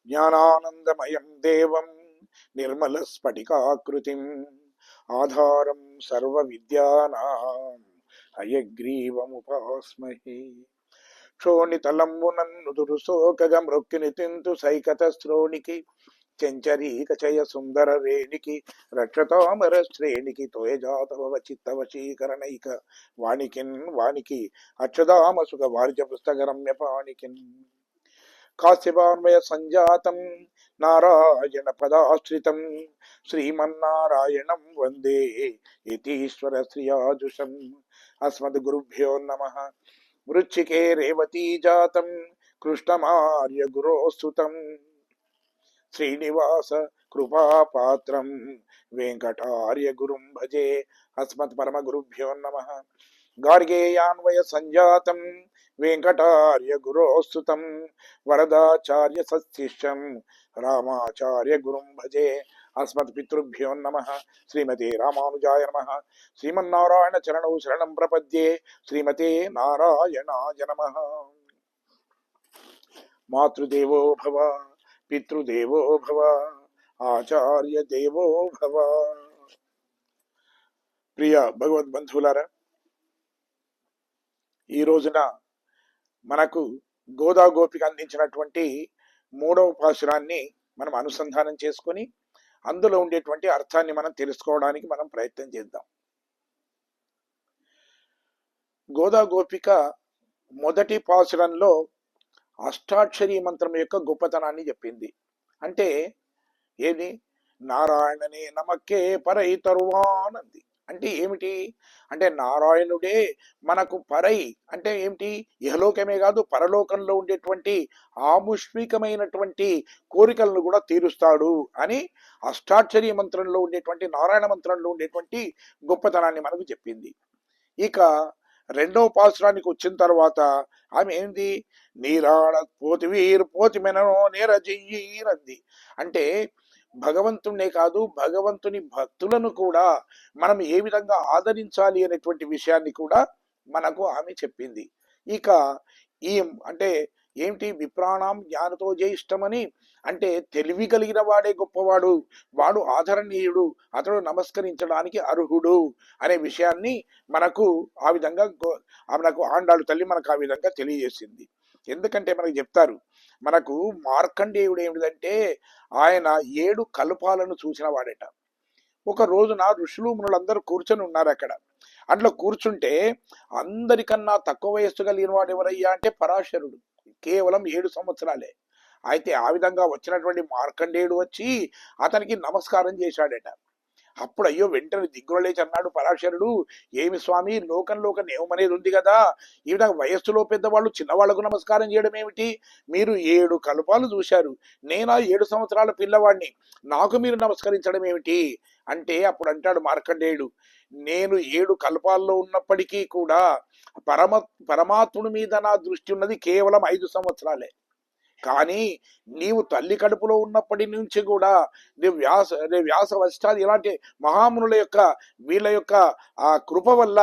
జ్ఞానానందమయం దేవం నిర్మలస్ఫటికాకృతిం ఆధారం సర్వవిద్యానాం హయగ్రీవముపాస్మహే. క్షోణితలంబునన్నుదురు శోకగ మృక్కిని తింతు సైకత శ్రోణికి చెంచరీక చయ సుందర రేణికి రక్షతామర శ్రేణికి తోయజాతవ చిత్తవశీకరణైక వానికి అక్షదామసుగ వారిజ పుస్తకరమ్య పాణికిన్ కాశ్యపాన్వయ సంజాతం నారాయణ పదాశ్రితం శ్రీమన్నారాయణం వందే యతీశ్వర శ్రియాజుషం. అస్మద్ గురుభ్యో నమః. వృచ్చికే రేవతీ జాతం కృష్ణమార్య గురోస్తుతం శ్రీనివాస కృపాపాత్రం వెంకటార్య గురుం భజే. అస్మత్ పరమ గురుభ్యో నమః. గార్గేయాన్వయ సంజాతం వెంకటార్య గురోస్తుతం వరదాచార్య సశిష్యం రామాచార్య గురుం భజే. అస్మత్ పితృభ్యో నమః. శ్రీమతే రామానుజాయ నమః. శ్రీమన్నారాయణ చరణౌ శరణం ప్రపద్యే. శ్రీమతే నారాయణాయ నమః. మాతృదేవో భవ, పితృదేవో భవ, ఆచార్య దేవో భవ. ప్రియ భగవద్బంధువులారా, ఈ రోజున మనకు గోదా గోపిక అందించినటువంటి 3వ పాశురాన్ని మనం అనుసంధానం చేసుకొని అందులో ఉండేటువంటి అర్థాన్ని మనం తెలుసుకోవడానికి మనం ప్రయత్నం చేద్దాం. గోదా గోపిక మొదటి పాశురంలో అష్టాక్షరీ మంత్రం యొక్క గొప్పతనాన్ని చెప్పింది. అంటే ఏది? నారాయణనే నమక్కే పరై తరువానంది. అంటే ఏమిటి? అంటే నారాయణుడే మనకు పరై అంటే ఏమిటి? ఇహలోకమే కాదు, పరలోకంలో ఉండేటువంటి ఆముష్మికమైనటువంటి కోరికలను కూడా తీరుస్తాడు అని అష్టాక్షరీ మంత్రంలో ఉండేటువంటి నారాయణ మంత్రంలో ఉండేటువంటి గొప్పతనాన్ని మనకు చెప్పింది. ఇక 2వ పాశురానికి వచ్చిన తర్వాత ఆమె ఏంది? నీరాడ పోతివీరు పోతిమెనో నేరజయ్యిరంది. అంటే భగవంతుడే కాదు, భగవంతుని భక్తులను కూడా మనం ఏ విధంగా ఆదరించాలి అనేటువంటి విషయాన్ని కూడా మనకు ఆమె చెప్పింది. ఇక ఈ అంటే ఏమిటి? విప్రాణం జ్ఞానతో జ్యేష్టమని, అంటే తెలివి కలిగిన వాడే గొప్పవాడు, వాడు ఆదరణీయుడు, అతడు నమస్కరించడానికి అర్హుడు అనే విషయాన్ని మనకు ఆ విధంగా మనకు ఆండాళ్ళు తల్లి మనకు ఆ విధంగా తెలియజేసింది. ఎందుకంటే మనకు చెప్తారు, మనకు మార్కండేయుడు ఏమిటంటే ఆయన 7 కల్పాలను చూసిన వాడట. ఒక రోజున ఋషులు మునులందరూ కూర్చొని ఉన్నారు అక్కడ. అట్లా కూర్చుంటే అందరికన్నా తక్కువ వయస్సు కలిగిన వాడు ఎవరయ్యా అంటే పరాశరుడు. కేవలం 7 సంవత్సరాలే. అయితే ఆ విధంగా వచ్చినటువంటి మార్కండేయుడు వచ్చి అతనికి నమస్కారం చేశాడట. అప్పుడు అయ్యో వెంటనే దిగ్గున లేచి అన్నాడు పరాశరుడు, ఏమి స్వామి, లోకంలో ఒక నియమం అనేది ఉంది కదా, ఈ విధంగా వయస్సులో పెద్దవాళ్ళు చిన్నవాళ్లకు నమస్కారం చేయడం ఏమిటి? మీరు 7 కల్పాలు చూశారు, నేనా 7 సంవత్సరాల పిల్లవాడిని, నాకు మీరు నమస్కరించడం ఏమిటి అంటే అప్పుడు అంటాడు మార్కండేయుడు, నేను 7 కల్పాల్లో ఉన్నప్పటికీ కూడా పరమాత్ముడి మీద నా దృష్టి ఉన్నది కేవలం 5 సంవత్సరాలే. కానీ నీవు తల్లి కడుపులో ఉన్నప్పటి నుంచి కూడా వ్యాస వశిష్ఠాది ఇలాంటి మహామునుల యొక్క వీళ్ళ యొక్క ఆ కృప వల్ల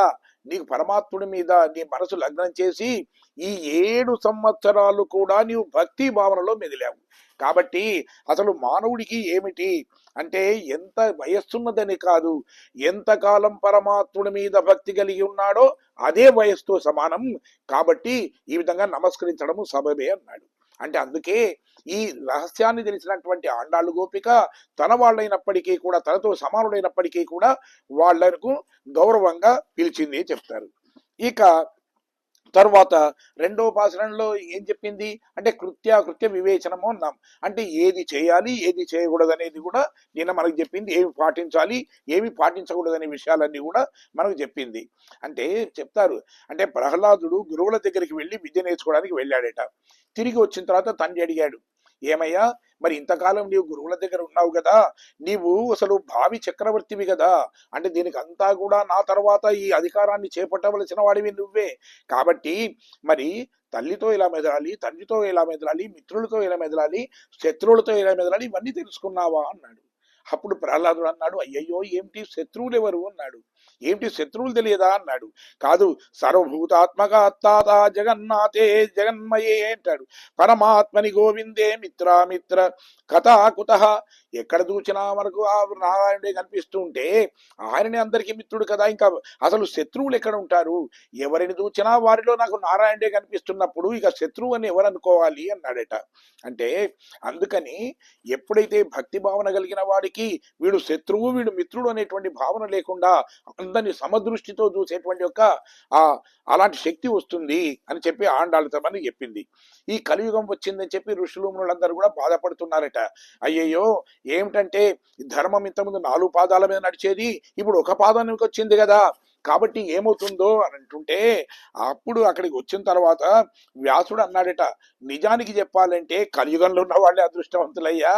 నీకు పరమాత్ముడి మీద నీ మనసు లగ్నం చేసి ఈ 7 సంవత్సరాలు కూడా నీవు భక్తి భావనలో మెదిలావు. కాబట్టి అసలు మానవుడికి ఏమిటి అంటే ఎంత వయస్సున్నదని కాదు, ఎంతకాలం పరమాత్ముడి మీద భక్తి కలిగి ఉన్నాడో అదే వయస్సుతో సమానం. కాబట్టి ఈ విధంగా నమస్కరించడము సబబే అన్నాడు. అంటే అందుకే ఈ రహస్యాన్ని తెలిసినటువంటి ఆండాళ్ళు గోపిక తన వాళ్ళైనప్పటికీ కూడా, తనతో సమానుడైనప్పటికీ కూడా వాళ్లకు గౌరవంగా పిలిచింది చెప్తారు. ఇక తరువాత 2వ పాశురంలో ఏం చెప్పింది అంటే కృత్య వివేచనము అన్నాం. అంటే ఏది చేయాలి ఏది చేయకూడదు అనేది కూడా నిన్న మనకు చెప్పింది. ఏమి పాటించాలి ఏమి పాటించకూడదనే విషయాలన్నీ కూడా మనకు చెప్పింది. అంటే చెప్తారు, అంటే ప్రహ్లాదుడు గురువుల దగ్గరికి వెళ్ళి విద్య నేర్చుకోవడానికి వెళ్ళాడట. తిరిగి వచ్చిన తర్వాత తండ్రి అడిగాడు, ఏమయ్యా మరి ఇంతకాలం నీవు గురువుల దగ్గర ఉన్నావు కదా, నీవు అసలు భావి చక్రవర్తివి కదా, అంటే దీనికి అంతా కూడా నా తర్వాత ఈ అధికారాన్ని చేపట్టవలసిన వాడివి నువ్వే. కాబట్టి మరి తల్లితో ఎలా మెదలాలి, తండ్రితో ఎలా మెదలాలి, మిత్రులతో ఎలా మెదలాలి, శత్రువులతో ఎలా మెదలాలి, ఇవన్నీ తెలుసుకున్నావా అన్నాడు. అప్పుడు ప్రహ్లాదుడు అన్నాడు, అయ్యయ్యో ఏమిటి శత్రువులు ఎవరు అన్నాడు. ఏమిటి శత్రువులు తెలియదా అన్నాడు. కాదు, సర్వభూతాత్మక అత్తాత జగన్నాథే జగన్మయే అంటాడు. పరమాత్మని గోవిందే మిత్రామిత్ర కథాకుత. ఎక్కడ చూసినా మనకు ఆ నారాయణుడే కనిపిస్తూ ఉంటే ఆయననే అందరికీ మిత్రుడు కదా, ఇంకా అసలు శత్రువులు ఎక్కడ ఉంటారు? ఎవరిని చూసినా వారిలో నాకు నారాయణుడే కనిపిస్తున్నప్పుడు ఇక శత్రువు అని ఎవరు అనుకోవాలి అన్నాడట. అంటే అందుకని ఎప్పుడైతే భక్తి భావన కలిగిన వాడికి వీడు శత్రువు వీడు మిత్రుడు అనేటువంటి భావన లేకుండా అందరినీ సమదృష్టితో చూసేటువంటి ఒక ఆ అలాంటి శక్తి వస్తుంది అని చెప్పి ఆండాళ్ళతమని చెప్పింది. ఈ కలియుగం వచ్చిందని చెప్పి ఋషులు మునులందరూ కూడా బాధపడుతున్నారట. అయ్యయ్యో ఏమిటంటే ధర్మం ఇంతకుముందు 4 పాదాల మీద నడిచేది ఇప్పుడు ఒక పాదానికి వచ్చింది కదా, కాబట్టి ఏమవుతుందో అని అంటుంటే అప్పుడు అక్కడికి వచ్చిన తర్వాత వ్యాసుడు అన్నాడట, నిజానికి చెప్పాలంటే కలియుగంలో ఉన్న వాళ్ళే అదృష్టవంతులయ్యా.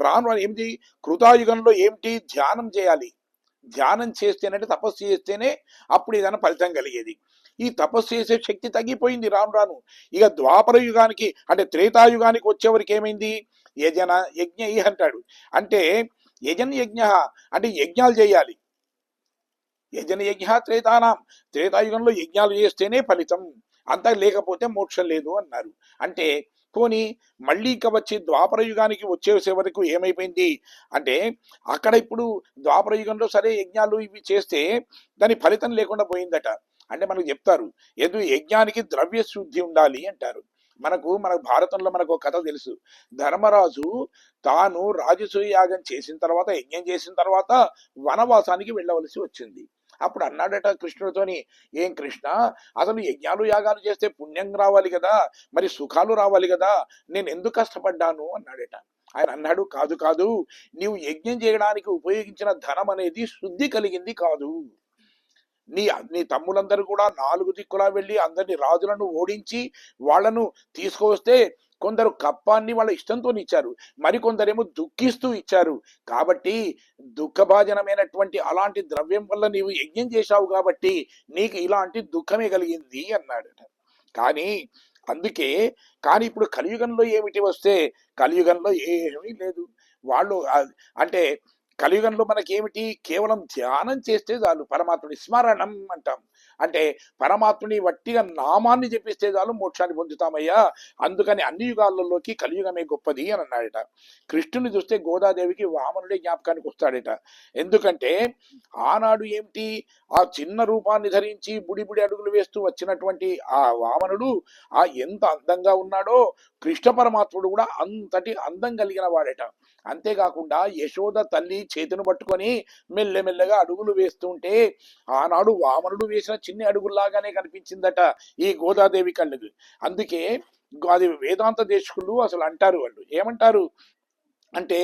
రాను ఏమిటి కృతాయుగంలో ఏమిటి ధ్యానం చేయాలి, ధ్యానం చేస్తేనంటే తపస్సు చేస్తేనే అప్పుడు ఏదైనా ఫలితం కలిగేది. ఈ తపస్సు చేసే శక్తి తగ్గిపోయింది రాను రాను. ఇక ద్వాపర యుగానికి అంటే త్రేతాయుగానికి వచ్చేవరకు ఏమైంది, యజన యజ్ఞ అంటాడు. అంటే యజన్ యజ్ఞ అంటే యజ్ఞాలు చేయాలి. యజన యజ్ఞ త్రేతానాం, త్రేతాయుగంలో యజ్ఞాలు చేస్తేనే ఫలితం, అంతా లేకపోతే మోక్షం లేదు అన్నారు. అంటే పోని మళ్ళీ ఇక వచ్చి ద్వాపర యుగానికి వచ్చేసే వరకు ఏమైపోయింది అంటే అక్కడ ఇప్పుడు ద్వాపర యుగంలో సరే యజ్ఞాలు ఇవి చేస్తే దాని ఫలితం లేకుండా పోయిందట. అంటే మనకు చెప్తారు యజ్ఞానికి ద్రవ్య శుద్ధి ఉండాలి అంటారు. మన భారతంలో మనకు ఒక కథ తెలుసు. ధర్మరాజు తాను రాజసూయ యాగం చేసిన తర్వాత యజ్ఞం చేసిన తర్వాత వనవాసానికి వెళ్ళవలసి వచ్చింది. అప్పుడు అన్నాడట కృష్ణుడితోని, ఏం కృష్ణ, అసలు యజ్ఞాలు యాగాలు చేస్తే పుణ్యం రావాలి కదా, మరి సుఖాలు రావాలి కదా, నేను ఎందుకు కష్టపడ్డాను అన్నాడట. ఆయన అన్నాడు, కాదు కాదు, నీవు యజ్ఞం చేయడానికి ఉపయోగించిన ధనం అనేది శుద్ధి కలిగింది కాదు. నీ నీ తమ్ములందరూ కూడా 4 దిక్కులా వెళ్ళి అందరినీ రాజులను ఓడించి వాళ్లను తీసుకువస్తే కొందరు కప్పాన్ని వాళ్ళ ఇష్టంతో ఇచ్చారు, మరికొందరేమో దుఃఖిస్తూ ఇచ్చారు. కాబట్టి దుఃఖభాజనమైనటువంటి అలాంటి ద్రవ్యం వల్ల నీవు యజ్ఞం చేశావు కాబట్టి నీకు ఇలాంటి దుఃఖమే కలిగింది అన్నాడట. కానీ అందుకే కానీ ఇప్పుడు కలియుగంలో ఏమిటి వస్తే కలియుగంలో ఏమీ లేదు. వాళ్ళు అంటే కలియుగంలో మనకేమిటి, కేవలం ధ్యానం చేస్తే చాలు, పరమాత్ముని స్మరణం అంటాం. అంటే పరమాత్ముని వట్టిగా నామాన్ని జపిస్తే చాలు మోక్షాన్ని పొందుతామయ్యా. అందుకని అన్ని యుగాలలోకి కలియుగమే గొప్పది అని అన్నాడట. కృష్ణుని చూస్తే గోదాదేవికి వామనుడే జ్ఞాపకానికి వస్తాడట. ఎందుకంటే ఆనాడు ఏమిటి, ఆ చిన్న రూపాన్ని ధరించి బుడి అడుగులు వేస్తూ వచ్చినటువంటి ఆ వామనుడు ఎంత అందంగా ఉన్నాడో కృష్ణ పరమాత్ముడు కూడా అంతటి అందం కలిగిన వాడట. అంతేకాకుండా యశోద తల్లి చేతిని పట్టుకొని మెల్లమెల్లగా అడుగులు వేస్తుంటే ఆనాడు వామనుడు వేసిన చిన్ని అడుగుల్లాగానే కనిపించిందట ఈ గోదాదేవి కళ్ళకి. అందుకే అది వేదాంత దేశకులు అసలు అంటారు, వాళ్ళు ఏమంటారు అంటే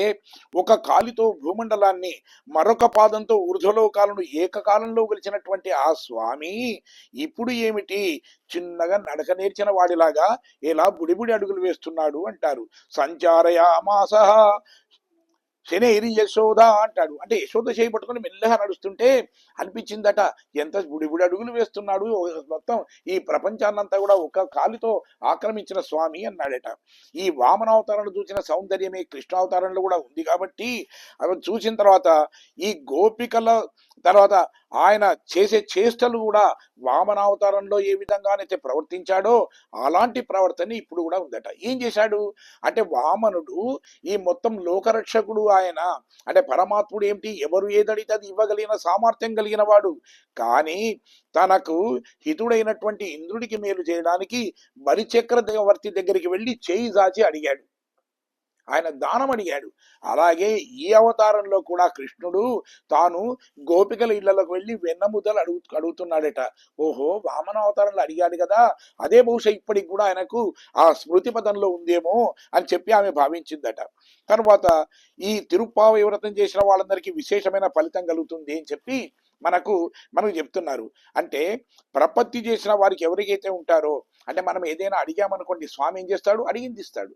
ఒక కాలితో భూమండలాన్ని మరొక పాదంతో ఊర్ధ్వలోకాలను ఏకకాలంలో గెలిచినటువంటి ఆ స్వామి ఇప్పుడు ఏమిటి చిన్నగా నడక నేర్చిన వాడిలాగా ఇలా బుడిబుడి అడుగులు వేస్తున్నాడు అంటారు. సంచారయామాస శనైరి యశోద అంటాడు. అంటే యశోద చేయబట్టుకుని మెల్లగా నడుస్తుంటే అనిపించిందట ఎంత బుడిబుడి అడుగులు వేస్తున్నాడు, మొత్తం ఈ ప్రపంచాన్నంతా కూడా ఒక కాలితో ఆక్రమించిన స్వామి అన్నాడట. ఈ వామనావతారంలో చూసిన సౌందర్యమే కృష్ణావతారంలో కూడా ఉంది కాబట్టి అవి చూసిన తర్వాత ఈ గోపికల తర్వాత ఆయన చేసే చేష్టలు కూడా వామనావతారంలో ఏ విధంగానైతే ప్రవర్తించాడో అలాంటి ప్రవర్తన ఇప్పుడు కూడా ఉందట. ఏం చేశాడు అంటే వామనుడు ఈ మొత్తం లోకరక్షకుడు ఆయన. అంటే పరమాత్ముడు ఏమిటి, ఎవరు ఏదడితే అది ఇవ్వగలిగిన సామర్థ్యం కలిగిన వాడు. కానీ తనకు హితుడైనటువంటి ఇంద్రుడికి మేలు చేయడానికి బలిచక్రవర్తి దగ్గరికి వెళ్ళి చేయి జాచి అడిగాడు, ఆయన దానం అడిగాడు. అలాగే ఈ అవతారంలో కూడా కృష్ణుడు తాను గోపికల ఇళ్లలోకి వెళ్ళి వెన్నముద్దలు అడుగుతున్నాడట. ఓహో, వామన అవతారంలో అడిగాడు కదా, అదే బహుశా ఇప్పటికి కూడా ఆయనకు ఆ స్మృతి పదంలో ఉందేమో అని చెప్పి ఆమె భావించిందట. తర్వాత ఈ తిరుప్పావై వ్రతం చేసిన వాళ్ళందరికీ విశేషమైన ఫలితం కలుగుతుంది అని చెప్పి మనకు చెప్తున్నారు. అంటే ప్రపత్తి చేసిన వారికి ఎవరికైతే ఉంటారో, అంటే మనం ఏదైనా అడిగామనుకోండి, స్వామి ఏం చేస్తాడు, అడిగింది ఇస్తాడు.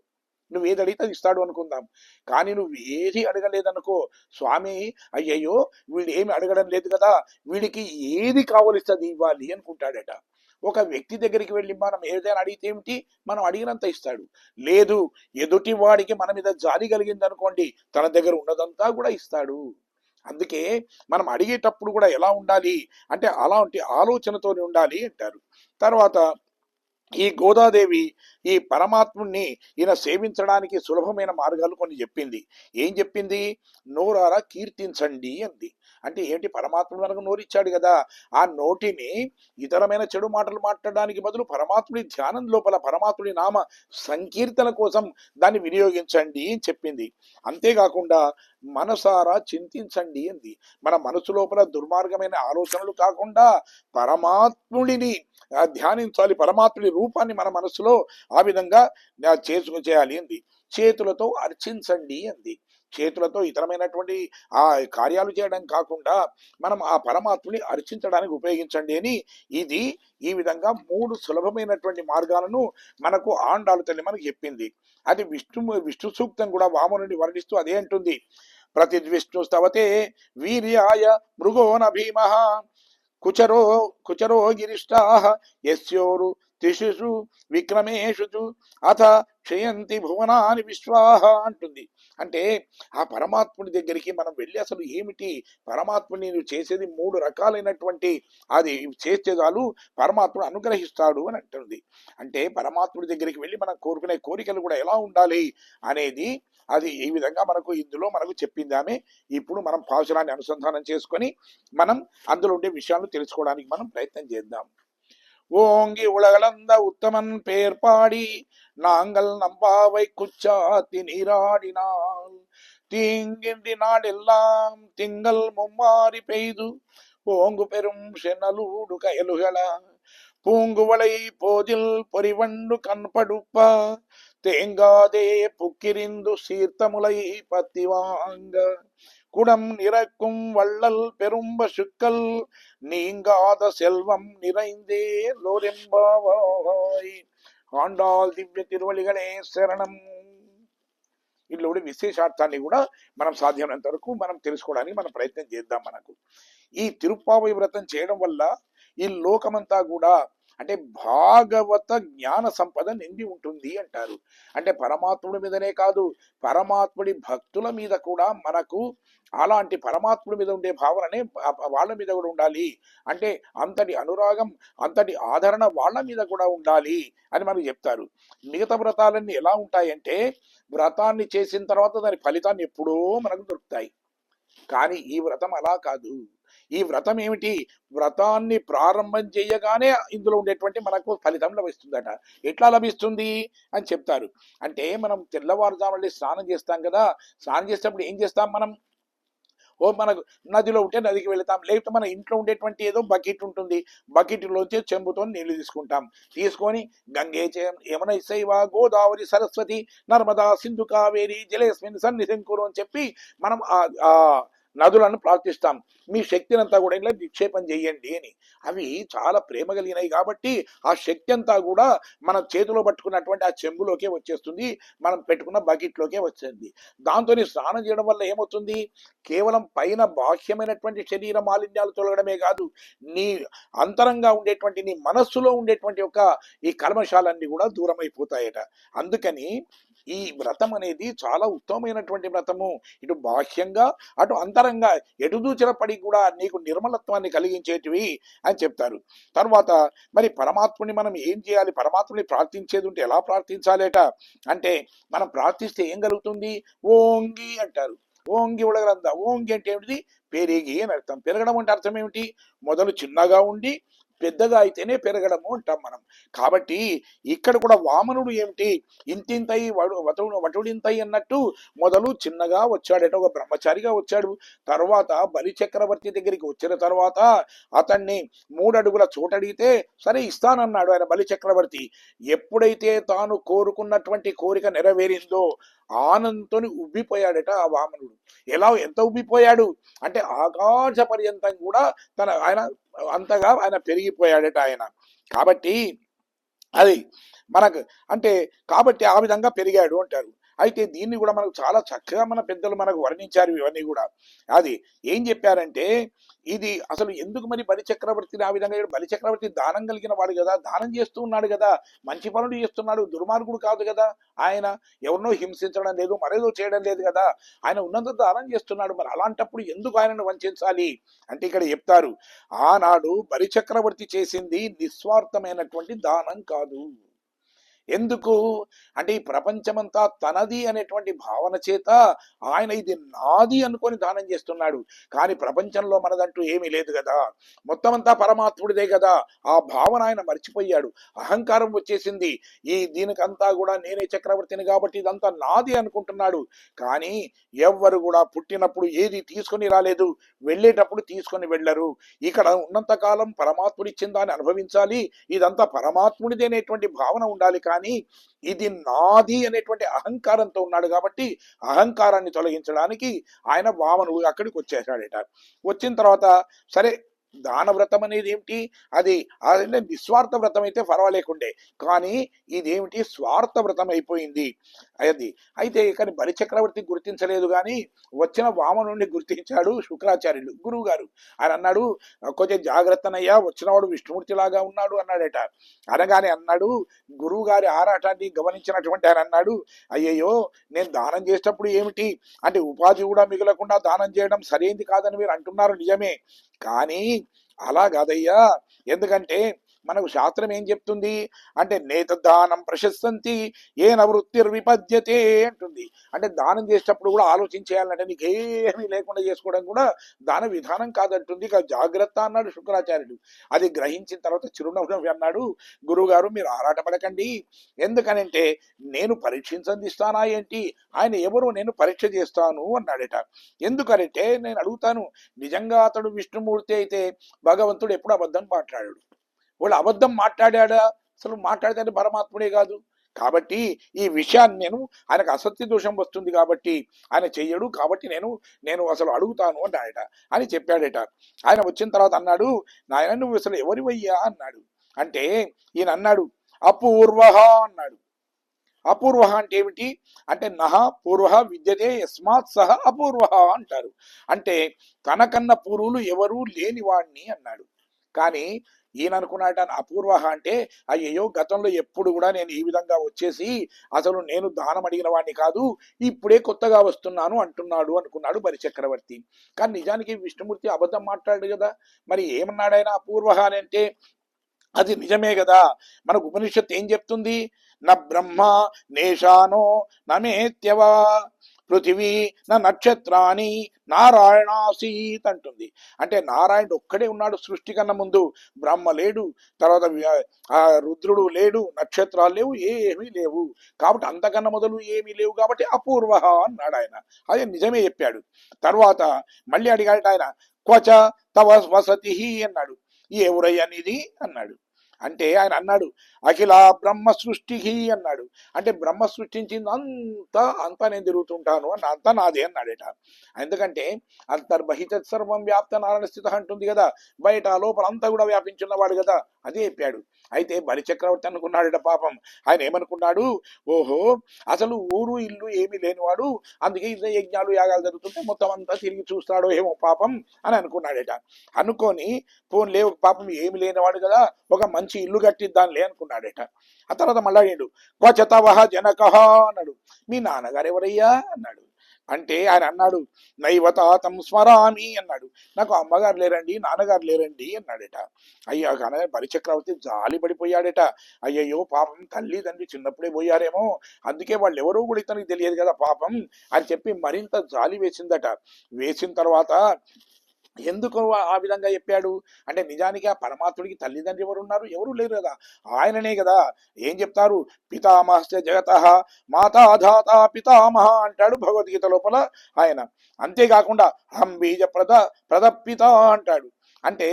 నువ్వు ఏది అడిగితే అది ఇస్తాడు అనుకుందాం. కానీ నువ్వు ఏది అడగలేదనుకో, స్వామి అయ్యయ్యో వీడు ఏమి అడగడం లేదు కదా, వీడికి ఏది కావలిస్తుంది ఇవ్వాలి అనుకుంటాడట. ఒక వ్యక్తి దగ్గరికి వెళ్ళి మనం ఏదైనా అడిగితే ఏమిటి, మనం అడిగినంత ఇస్తాడు. లేదు, ఎదుటి వాడికి మన మీద జాలి కలిగింది అనుకోండి, తన దగ్గర ఉన్నదంతా కూడా ఇస్తాడు. అందుకే మనం అడిగేటప్పుడు కూడా ఎలా ఉండాలి అంటే అలాంటి ఆలోచనతోనే ఉండాలి అంటారు. తర్వాత ఈ గోదాదేవి ఈ పరమాత్ముణ్ణి ఈయన సేవించడానికి సులభమైన మార్గాలు కొన్ని చెప్పింది. ఏం చెప్పింది? నోరారా కీర్తించండి అంది. అంటే ఏంటి, పరమాత్ముడు మనకు నోరిచ్చాడు కదా, ఆ నోటిని ఇతరమైన చెడు మాటలు మాట్లాడడానికి బదులు పరమాత్ముడి ధ్యానం లోపల పరమాత్ముడి నామ సంకీర్తన కోసం దాన్ని వినియోగించండి అని చెప్పింది. అంతేకాకుండా మనసారా చింతించండి అంది. మన మనసు లోపల దుర్మార్గమైన ఆలోచనలు కాకుండా పరమాత్ముడిని ధ్యానించాలి, పరమాత్ముడి రూపాన్ని మన మనసులో ఆ విధంగా చేయాలి అంది. చేతులతో అర్చించండి అంది. చేతులతో ఇతరమైనటువంటి ఆ కార్యాలు చేయడం కాకుండా మనం ఆ పరమాత్ముని అర్చించడానికి ఉపయోగించండి అని ఇది ఈ విధంగా 3 సులభమైనటువంటి మార్గాలను మనకు ఆండాలు తల్లి మనకు చెప్పింది. అది విష్ణు సూక్తం కూడా వామనుని వర్ణిస్తూ అదే అంటుంది. ప్రతిద్విష్ణు స్తవతే వీర్యాయ మృగోన భీమ కుచరో కుచరో గిరిష్టాః యస్యోరు త్రిషుషు విక్రమేషు అథ క్షయంతి భువనాని విశ్వాహ అంటుంది. అంటే ఆ పరమాత్ముడి దగ్గరికి మనం వెళ్ళి అసలు ఏమిటి, పరమాత్ముని నువ్వు చేసేది 3 రకాలైనటువంటి అది చేస్తే చాలు పరమాత్ముడు అనుగ్రహిస్తాడు అని అంటుంది. అంటే పరమాత్ముడి దగ్గరికి వెళ్ళి మనం కోరుకునే కోరికలు కూడా ఎలా ఉండాలి అనేది అది ఈ విధంగా మనకు ఇందులో మనకు చెప్పింది ఆమె. ఇప్పుడు మనం పాశురాన్ని అనుసంధానం చేసుకొని మనం అందులో ఉండే విషయాలను తెలుసుకోవడానికి మనం ప్రయత్నం చేద్దాం. ஓங்கி உலகளந்த உத்தமன் பெயர் பாடி நாங்கள் நம்பாவை குச்சாத்தி நீராடினால் தீங்கின்றி நாடெல்லாம் திங்கள் மும்மாறி பெய்து ஓங்கு பெரும் சென்னலூடு கயலுகள பூங்குவளை போதில் பொறிவண்டு கண்படுப்ப தேங்காதே புக்கிரிந்து சீர்த்தமுலை பத்தி வாங்க குடம் நிறக்கும் வள்ளல் பெரும் பசுக்கள் நீங்காத செல்வம் நிறைந்தே లోరెంబావాయ్. ఆండాల్ దివ్య తిరువళిగలే శరణం. ఇందులో విశేషార్థాన్ని కూడా మనం సాధ్యమైనంత వరకు మనం తెలుసుకోవడానికి మనం ప్రయత్నం చేద్దాం. మనకు ఈ తిరుప్పావై వ్రతం చేయడం వల్ల ఈ లోకమంతా కూడా అంటే భాగవత జ్ఞాన సంపద నిండి ఉంటుంది అంటారు. అంటే పరమాత్ముడి మీదనే కాదు, పరమాత్ముడి భక్తుల మీద కూడా మనకు అలాంటి పరమాత్ముడి మీద ఉండే భావననే వాళ్ళ మీద కూడా ఉండాలి. అంటే అంతటి అనురాగం, అంతటి ఆదరణ వాళ్ళ మీద కూడా ఉండాలి అని మనకు చెప్తారు. మిగతా వ్రతాలన్నీ ఎలా ఉంటాయంటే వ్రతాన్ని చేసిన తర్వాత దాని ఫలితాన్ని ఎప్పుడో మనకు దొరుకుతాయి. కానీ ఈ వ్రతం అలా కాదు. ఈ వ్రతం ఏమిటి, వ్రతాన్ని ప్రారంభం చేయగానే ఇందులో ఉండేటువంటి మనకు ఫలితం లభిస్తుందట. ఎట్లా లభిస్తుంది అని చెప్తారు. అంటే మనం తెల్లవారుజామున స్నానం చేస్తాం కదా, స్నానం చేసేటప్పుడు ఏం చేస్తాం మనం, మనకు నదిలో ఉంటే నదికి వెళతాం, లేకపోతే మన ఇంట్లో ఉండేటువంటి ఏదో బకెట్ ఉంటుంది, బకెట్లోంచి చెంబుతో నీళ్లు తీసుకొని గంగే యమున శైవ గోదావరి సరస్వతి నర్మదా సింధు కావేరి జలేస్మిన్ సన్నిధిం కురు అని చెప్పి మనం ఆ నదులను ప్రార్థిస్తాం. మీ శక్తిని అంతా కూడా ఇలా నిక్షేపం చేయండి అని. అవి చాలా ప్రేమ కలిగినాయి కాబట్టి ఆ శక్తి అంతా కూడా మన చేతిలో పట్టుకున్నటువంటి ఆ చెంబులోకే వచ్చేస్తుంది, మనం పెట్టుకున్న బకెట్లోకే వచ్చేది. దాంతో స్నానం చేయడం వల్ల ఏమవుతుంది, కేవలం పైన బాహ్యమైనటువంటి శరీర మాలిన్యాలు తొలగడమే కాదు, నీ అంతరంగా ఉండేటువంటి నీ మనస్సులో ఉండేటువంటి ఈ కల్మషాలన్నీ కూడా దూరం అయిపోతాయట. అందుకని ఈ వ్రతం అనేది చాలా ఉత్తమమైనటువంటి వ్రతము. ఇటు బాహ్యంగా అటు అంతరంగా ఎటు దూచిన పడి కూడా నీకు నిర్మలత్వాన్ని కలిగించేటివి అని చెప్తారు. తర్వాత మరి పరమాత్ముని మనం ఏం చేయాలి, పరమాత్ముని ప్రార్థించేది ఉంటే ఎలా ప్రార్థించాలేట అంటే మనం ప్రార్థిస్తే ఏం కలుగుతుంది, ఓంగి అంటారు. ఓంగి ఉడగలందా, ఓంగి అంటే ఏమిటి, పెరిగి అని అర్థం. పెరగడం అంటే అర్థం ఏమిటి, మొదలు చిన్నగా ఉండి పెద్దగా అయితేనే పెరగడము అంటాం మనం. కాబట్టి ఇక్కడ కూడా వామనుడు ఏమిటి, ఇంతింతై వటుడింతై అన్నట్టు మొదలు చిన్నగా వచ్చాడట, ఒక బ్రహ్మచారిగా వచ్చాడు. తర్వాత బలి చక్రవర్తి దగ్గరికి వచ్చిన తర్వాత అతన్ని 3 అడుగుల చోటడిగితే సరే ఇస్తానన్నాడు ఆయన బలి చక్రవర్తి. ఎప్పుడైతే తాను కోరుకున్నటువంటి కోరిక నెరవేరిందో ఆనందంతో ఉబ్బిపోయాడట ఆ వామనుడు. ఎంత ఉబ్బిపోయాడు అంటే ఆకాశ పర్యంతం కూడా ఆయన అంతగా ఆయన పెరిగిపోయాడట ఆయన. కాబట్టి అది మనకు అంటే కాబట్టి ఆ విధంగా పెరిగాడు అంటారు. అయితే దీన్ని కూడా మనకు చాలా చక్కగా మన పెద్దలు మనకు వర్ణించారు ఇవన్నీ కూడా. అది ఏం చెప్పారంటే, ఇది అసలు ఎందుకు మరి బలి చక్రవర్తిని ఆ విధంగా బలి చక్రవర్తి దానం కలిగిన వాడు కదా, దానం చేస్తూ ఉన్నాడు కదా, మంచి పనులు చేస్తున్నాడు, దుర్మార్గుడు కాదు కదా ఆయన, ఎవరినో హింసించడం లేదు, మరేదో చేయడం లేదు కదా, ఆయన ఉన్నంత దానం చేస్తున్నాడు, మరి అలాంటప్పుడు ఎందుకు ఆయనను వంచాలి అంటే ఇక్కడ చెప్తారు, ఆనాడు బలి చక్రవర్తి చేసింది నిస్వార్థమైనటువంటి దానం కాదు. ఎందుకు అంటే ఈ ప్రపంచమంతా తనది అనేటువంటి భావన చేత ఆయన ఇది నాది అనుకొని దానం చేస్తున్నాడు. కానీ ప్రపంచంలో మనదంటూ ఏమీ లేదు కదా, మొత్తం అంతా పరమాత్ముడిదే కదా, ఆ భావన ఆయన మర్చిపోయాడు, అహంకారం వచ్చేసింది, ఈ దీనికంతా కూడా నేనే చక్రవర్తిని కాబట్టి ఇదంతా నాది అనుకుంటున్నాడు. కానీ ఎవ్వరు కూడా పుట్టినప్పుడు ఏది తీసుకొని రాలేదు, వెళ్ళేటప్పుడు తీసుకొని వెళ్ళరు. ఇక్కడ ఉన్నంత కాలం పరమాత్ముడిచ్చిన దాన్ని అనుభవించాలి, ఇదంతా పరమాత్ముడిది అనేటువంటి భావన ఉండాలి. కానీ ఇది నాది అనేటువంటి అహంకారంతో ఉన్నాడు కాబట్టి అహంకారాన్ని తొలగించడానికి ఆయన వామనుడు అక్కడికి వచ్చేసాడట. వచ్చిన తర్వాత సరే, దాన వ్రతం అనేది ఏమిటి, అది అదే నిస్వార్థ వ్రతం అయితే పర్వాలేకుండే, కానీ ఇదేమిటి స్వార్థ వ్రతం అయిపోయింది అది. అయితే కానీ బలి చక్రవర్తి గుర్తించలేదు, కానీ వచ్చిన వామనుడిని గుర్తించాడు శుక్రాచార్యులు గురువు గారు. ఆయన అన్నాడు, కొంచెం జాగ్రత్తనయ్యా, వచ్చినవాడు విష్ణుమూర్తి లాగా ఉన్నాడు అన్నాడట. అనగానే అన్నాడు, గురువు గారి ఆరాటాన్ని గమనించినటువంటి ఆయన అన్నాడు, అయ్యయ్యో, నేను దానం చేసేటప్పుడు ఏమిటి అంటే ఉపాధి కూడా మిగలకుండా దానం చేయడం సరైంది కాదని మీరు అంటున్నారు నిజమే, కానీ అలా కాదయ్యా. ఎందుకంటే మనకు శాస్త్రం ఏం చెప్తుంది అంటే, నేత దానం ప్రశస్తంతి ఏన వృత్తిర్విపద్యతే అంటుంది. అంటే దానం చేసేటప్పుడు కూడా ఆలోచించేయాలంటే నీకేమీ లేకుండా చేసుకోవడం కూడా దాన విధానం కాదంటుంది. ఇక జాగ్రత్త అన్నాడు శుక్రాచార్యుడు. అది గ్రహించిన తర్వాత చిరునవ్వు అన్నాడు, గురువుగారు మీరు ఆరాటపడకండి, ఎందుకనంటే నేను పరీక్షించందిస్తానా ఏంటి, ఆయన ఎవరు నేను పరీక్ష చేస్తాను అన్నాడట. ఎందుకనంటే నేను అడుగుతాను, నిజంగా అతడు విష్ణుమూర్తి అయితే భగవంతుడు ఎప్పుడు అబద్ధం మాట్లాడాడు, వాళ్ళు అబద్ధం మాట్లాడా, అసలు మాట్లాడితే పరమాత్ముడే కాదు. కాబట్టి ఈ విషయాన్ని నేను, ఆయనకు అసత్య దోషం వస్తుంది కాబట్టి ఆయన చెయ్యడు, కాబట్టి నేను అసలు అడుగుతాను అన్నాడట అని చెప్పాడట. ఆయన వచ్చిన తర్వాత అన్నాడు, నాయన నువ్వు అసలు ఎవరివయ్యా అన్నాడు. అంటే ఈయన అన్నాడు, అపూర్వ అన్నాడు. అపూర్వ అంటే ఏమిటి అంటే, నహ పూర్వ విద్యతే యస్మాత్ సహ అపూర్వ అంటారు. అంటే తనకన్నా పూర్వులు ఎవరూ లేని వాడిని అన్నాడు. కానీ ఈయన అనుకున్నాట అపూర్వ అంటే, అయ్యయ్యో గతంలో ఎప్పుడు కూడా నేను ఈ విధంగా వచ్చేసి అసలు నేను దానం అడిగిన వాడిని కాదు, ఇప్పుడే కొత్తగా వస్తున్నాను అంటున్నాడు అనుకున్నాడు బలి చక్రవర్తి. కానీ నిజానికి విష్ణుమూర్తి అబద్ధం మాట్లాడు కదా, మరి ఏమన్నాడు ఆయన అపూర్వ అని అంటే, అది నిజమే కదా. మనకు ఉపనిషత్తు ఏం చెప్తుంది, నా బ్రహ్మ నేషానో నమేత్యవా పృథివీ నా నక్షత్రాన్ని నారాయణాసీత్ అంటుంది. అంటే నారాయణుడు ఒక్కడే ఉన్నాడు సృష్టి కన్నా ముందు, బ్రహ్మ లేడు, తర్వాత రుద్రుడు లేడు, నక్షత్రాలు లేవు, ఏమీ లేవు, కాబట్టి అంతకన్నా మొదలు ఏమీ లేవు, కాబట్టి అపూర్వ అన్నాడు ఆయన. అదే నిజమే చెప్పాడు. తర్వాత మళ్ళీ అడిగాడు ఆయన, క్వచ తవ వసతి అన్నాడు, ఎవరయ్యా నీది అన్నాడు. అంటే ఆయన అన్నాడు, అఖిల బ్రహ్మ సృష్టి అన్నాడు. అంటే బ్రహ్మ సృష్టించింది అంతా నేను తిరుగుతుంటాను అని, అంతా నాదే అన్నాడట. ఎందుకంటే అంతర్బహిత సర్వం వ్యాప్త నారాయణ స్థిత అంటుంది కదా, బయట లోపల అంతా కూడా వ్యాపించున్నవాడు కదా, అదే చెప్పాడు. అయితే బలి చక్రవర్తి అనుకున్నాడట పాపం. ఆయన ఏమనుకున్నాడు, ఓహో అసలు ఊరు ఇల్లు ఏమీ లేనివాడు, అందుకే ఇదే యజ్ఞాలు యాగాలు జరుగుతుంటే మొత్తం అంతా తిరిగి చూస్తాడో ఏమో పాపం అని అనుకున్నాడట. అనుకొని పోన్లే పాపం ఏమి లేనివాడు కదా, ఒక మంచి ఇల్లు కట్టిద్దాంలే అనుకున్నాడట. ఆ తర్వాత మళ్ళాడు, క్వచతవహ జనకహ అన్నాడు, మీ నాన్నగారు ఎవరయ్యా అన్నాడు. అంటే ఆయన అన్నాడు, నైవతాతం స్మరామి అన్నాడు, నాకు అమ్మగారు లేరండి, నాన్నగారు లేరండి అన్నాడట. అయ్యా కానీ బలిచక్రవర్తి జాలి పడిపోయాడట. అయ్యయ్యో పాపం తల్లి తండ్రి చిన్నప్పుడే పోయారేమో, అందుకే వాళ్ళు ఎవరో కూడా ఇతనికి తెలియదు కదా పాపం అని చెప్పి మరింత జాలి వేసిందట. వేసిన తర్వాత ఎందుకు ఆ విధంగా చెప్పాడు అంటే, నిజానికి ఆ పరమాత్ముడికి తల్లిదండ్రి ఎవరు ఉన్నారు, ఎవరు లేరు కదా, ఆయననే కదా. ఏం చెప్తారు, పితామహస్య జగత మాతాధాత పితామహ అంటాడు భగవద్గీత లోపల ఆయన. అంతేకాకుండా అహం బీజ ప్రదపిత అంటాడు. అంటే